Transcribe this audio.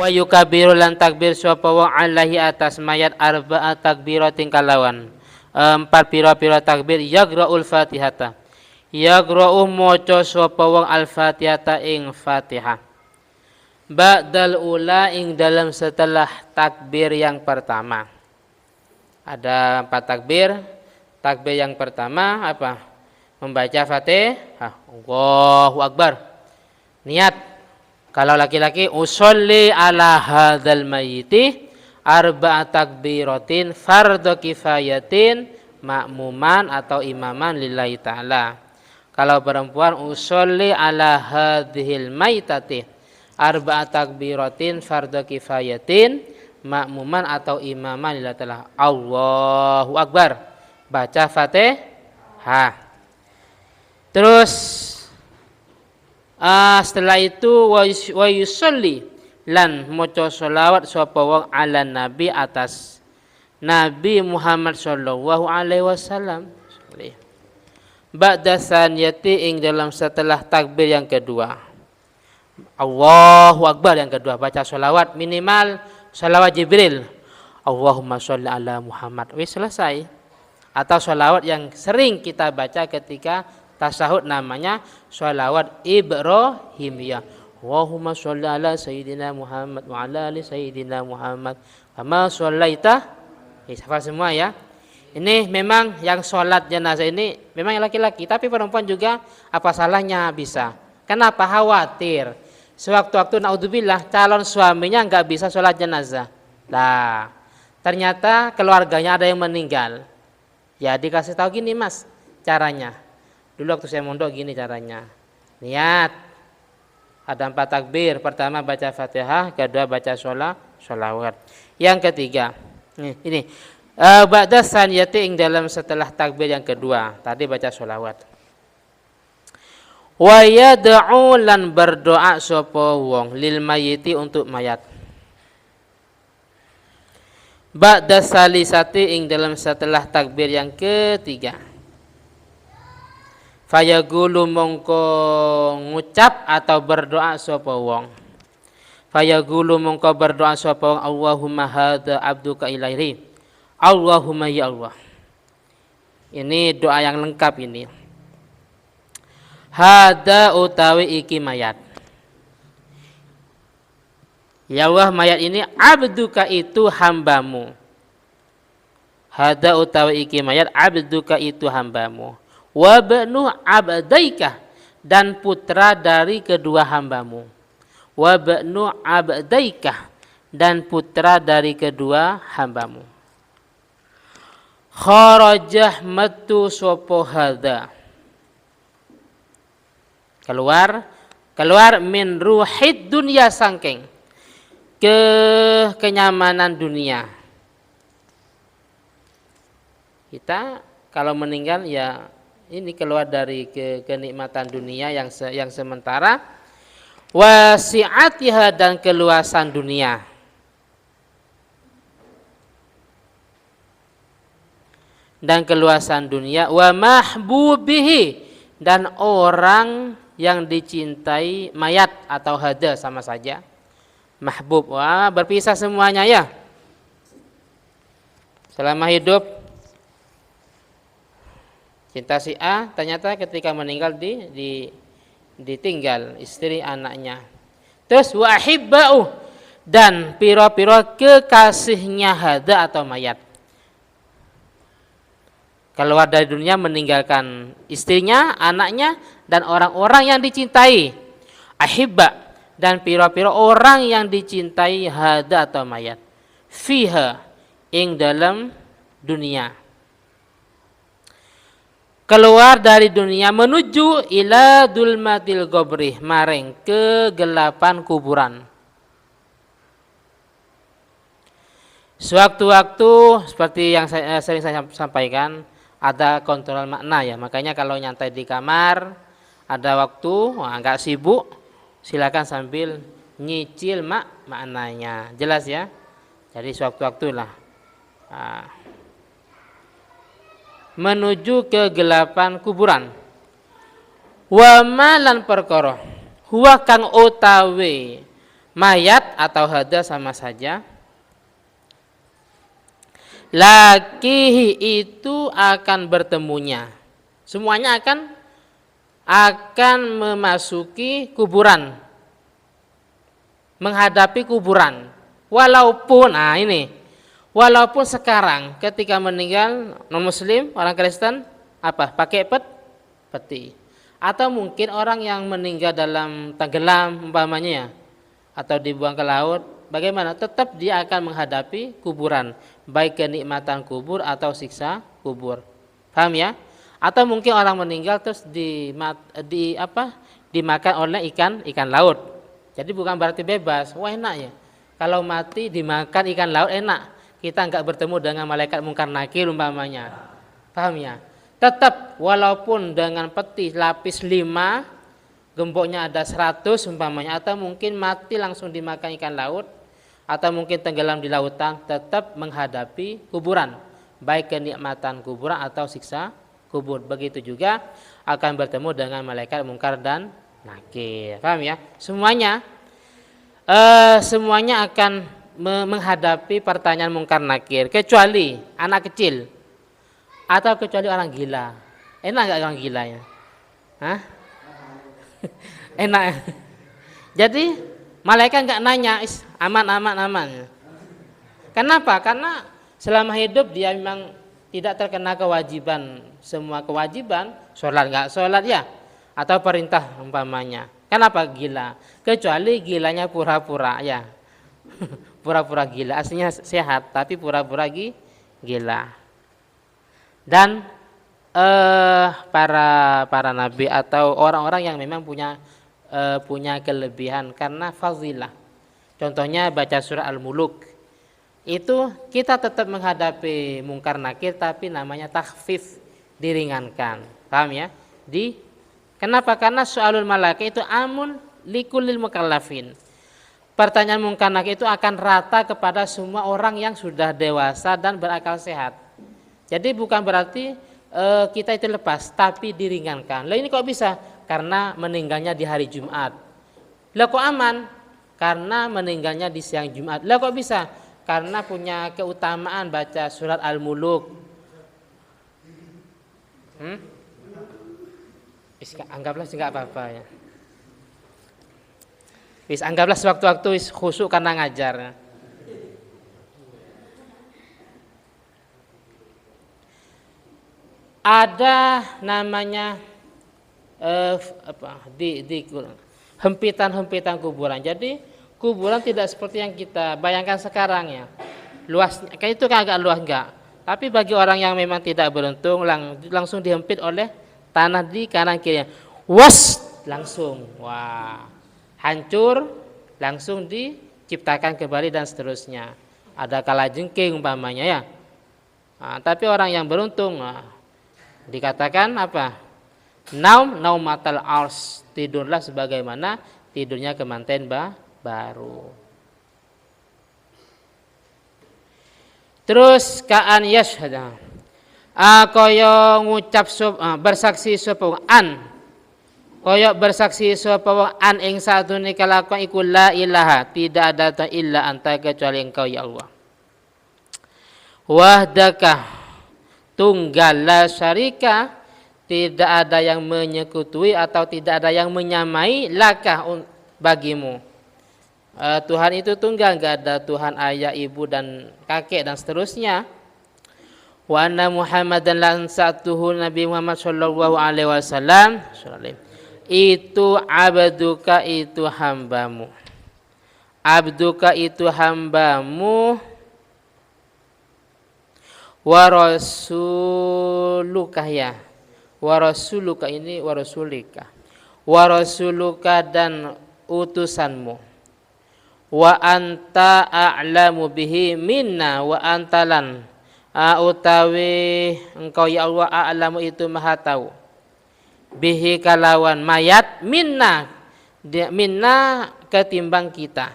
Wa yukabiru lan takbir sapa wong alaihi atas mayat arba'a takbiratin kalawan empat pira-pira takbir yagra'ul fatihata yagra'u maca sapa wong al-fatihata ing Fatihah ba'dal ula ing dalam setelah takbir yang pertama. Ada empat takbir. Takbir yang pertama apa? Membaca Fatihah. Allahu Akbar. Niat. Kalau laki-laki usolli ala hadzal mayyiti arba'a takbiratin fardhu kifayatin makmuman atau imaman lillahi ta'ala. Kalau perempuan usolli ala hadzihil maitati arba'a takbiratin fardhu kifayatin makmuman atau imaman lillahi ta'ala. Allahu Akbar. Baca Fatihah. Terus setelah itu wa yusolli lan maca sholawat sapa wong ala nabi atas Nabi Muhammad sallallahu alaihi wasallam. Ba'da saniyati ing dalam setelah takbir yang kedua. Allahu Akbar yang kedua baca sholawat minimal sholawat Jibril. Allahumma sholli ala Muhammad. Wis selesai. Atau sholawat yang sering kita baca ketika tasahud namanya sholawat Ibrahimiyah. Allahumma sholli ala sayyidina Muhammad wa ala ali sayyidina Muhammad kama shollaita. Hafal semua ya. Ini memang yang sholat jenazah ini memang yang laki-laki, tapi perempuan juga apa salahnya bisa. Kenapa? Khawatir sewaktu-waktu naudzubillah calon suaminya nggak bisa sholat jenazah. Nah, ternyata keluarganya ada yang meninggal. Ya dikasih tahu gini mas caranya. Dulu waktu saya mondok gini caranya. Niat. Ada 4 takbir. Pertama baca Fatihah, kedua baca sholawat. Yang ketiga, ini ba'da saniyati ing dalam setelah takbir yang kedua. Tadi baca sholawat. Wa yad'u lan berdoa sapa wong lil mayyiti untuk mayat. Ba'da salisati ing dalam setelah takbir yang ketiga. Fayagulu mongko ngucap atau berdoa sapa wong. Fayagulu mongko berdoa sapa wong Allahumma hadza abduka ilaihi. Allahumma ya Allah. Ini doa yang lengkap ini. Hadza utawi iki mayat. Ya Allah mayat ini abduka itu hambamu. Hadza utawi iki mayat abduka itu hambamu. Wa banu abdaika dan putra dari kedua hambamu. Wa banu abdaika dan putra dari kedua hambamu. Kharajah matu sapa hadza. Keluar min ruhid dunya sangking ke kenyamanan dunia. Kita kalau meninggal ya ini keluar dari kenikmatan dunia yang sementara, wasi'atiha dan keluasan dunia. Dan keluasan dunia, wa mahbubihi dan orang yang dicintai mayat atau hada sama saja. Mahbub, wah berpisah semuanya ya. Selama hidup cinta si A, ternyata ketika meninggal ditinggal istri anaknya. Terus wa ahibba'u dan piro-piro kekasihnya hada atau mayat. Keluar dari dunia meninggalkan istrinya, anaknya dan orang-orang yang dicintai. Ahibba dan piro-piro orang yang dicintai hada atau mayat. Fiha ing dalam dunia. Keluar dari dunia menuju ila dulmatil gobri, maring kegelapan kuburan. Sewaktu-waktu seperti yang sering saya sampaikan, ada kontrol makna ya. Makanya kalau nyantai di kamar, ada waktu nggak sibuk, silakan sambil nyicil maknanya. Jelas ya. Jadi sewaktu-waktu lah. Menuju kegelapan kuburan. Wa malan perkara huwa kang utawi mayat atau hadza sama saja. Lakihi itu akan bertemunya. Semuanya akan memasuki kuburan. Menghadapi kuburan. Walaupun walaupun sekarang ketika meninggal non muslim, orang Kristen pakai peti. Atau mungkin orang yang meninggal dalam tenggelam umpamanya ya, atau dibuang ke laut, bagaimana? Tetap dia akan menghadapi kuburan, baik kenikmatan kubur atau siksa kubur. Paham ya? Atau mungkin orang meninggal terus dimakan oleh ikan laut. Jadi bukan berarti bebas. Wah, enak ya. Kalau mati dimakan ikan laut enak. Kita enggak bertemu dengan malaikat mungkar nakir umpamanya. Paham ya? Tetap walaupun dengan peti lapis 5, gemboknya ada 100 umpamanya, atau mungkin mati langsung dimakan ikan laut, atau mungkin tenggelam di lautan, tetap menghadapi kuburan, baik kenikmatan kuburan atau siksa kubur. Begitu juga akan bertemu dengan malaikat mungkar dan nakir. Paham ya? Semuanya akan menghadapi pertanyaan mungkar nakir, kecuali anak kecil atau kecuali orang gila. Enak nggak orang gila ya? Hah? Enak. Jadi malaikat nggak nanya, aman. Kenapa? Karena selama hidup dia memang tidak terkena kewajiban, semua kewajiban, sholat nggak sholat ya, atau perintah umpamanya. Kenapa gila? Kecuali gilanya pura-pura ya. Pura-pura gila, aslinya sehat tapi pura-pura gila. Dan para nabi atau orang-orang yang memang punya kelebihan karena fazilah. Contohnya baca surah Al-Muluk. Itu kita tetap menghadapi mungkar nakir tapi namanya takhfif, diringankan. Paham ya? Kenapa? Karena soalul malaikat itu amun likulil mukallafin. Pertanyaan mungkar nakir itu akan rata kepada semua orang yang sudah dewasa dan berakal sehat. Jadi bukan berarti kita itu lepas, tapi diringankan. Lah ini kok bisa? Karena meninggalnya di hari Jumat. Lah kok aman? Karena meninggalnya di siang Jumat. Lah kok bisa? Karena punya keutamaan baca surat Al-Muluk. Anggaplah enggak apa-apa ya. Anggaplah sewaktu-waktu khusyuk karena ngajar. Ada namanya hempitan kuburan. Jadi kuburan tidak seperti yang kita bayangkan sekarang ya. Luasnya kayak itu kan agak luas enggak. Tapi bagi orang yang memang tidak beruntung langsung dihempit oleh tanah di kanan kirinya. Langsung. Wah. Hancur, langsung diciptakan kembali dan seterusnya. Ada kalajengking umpamanya ya. Tapi orang yang beruntung dikatakan apa? Naumatal ars, tidurlah sebagaimana tidurnya kemanten baru. Terus kaan yashhada. Kaya ngucap bersaksi sapa Koyok bersaksi sapa wong an ing satune kelakuan iku la ilaha, tidak ada illa anta kecuali engkau ya Allah. Wahdaka, tunggal, la syarika, tidak ada yang menyekutui atau tidak ada yang menyamai laka bagimu. Tuhan itu tunggal, enggak ada Tuhan ayah, ibu dan kakek dan seterusnya. Wa anna Muhammadan lan satuhu Nabi Muhammad sallallahu alaihi wasallam itu abduka, itu hambamu. Abduka itu hambamu, wa rasuluka ya. Wa rasuluka ini wa rasulika. Wa rasuluka dan utusanmu. Wa anta a'lamu bihi minna, wa antalan utawi engkau ya Allah a'lamu itu maha tahu. Bihi kalawan mayat minna ketimbang kita.